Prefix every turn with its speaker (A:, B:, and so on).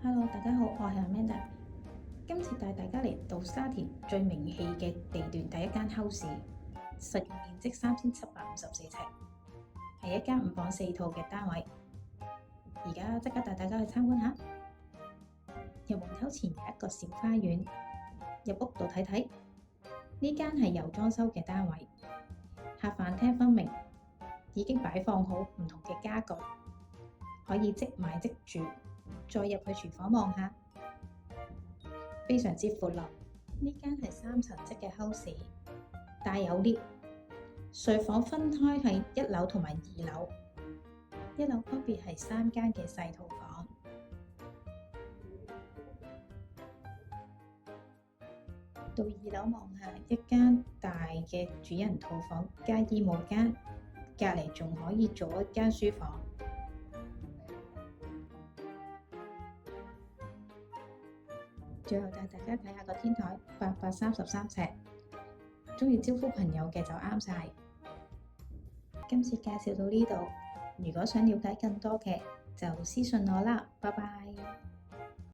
A: Hello，大家好，我係 Amanda。今次帶大家嚟到沙田最名氣嘅地段第一間 house，實用面積3754尺，係一間5房4套嘅單位。而家即刻帶大家去參觀下。入門口前有一個小花園，入屋度睇睇。呢間係有裝修嘅單位，客飯廳分明，已經擺放好唔同嘅家具，可以即買即住。再入去廚房望下，非常之闊落。呢間係3層式嘅 house， 帶有 lift， 睡房分開係1樓同埋2樓。1樓分別係3間嘅細套房。到2樓望下一間大嘅主人套房加衣帽間，隔離仲可以做一間書房。最後帶大家睇下個天台，833尺，鍾意招呼朋友嘅就啱晒。今次介紹到呢度，如果想了解更多嘅就私信我啦，拜拜。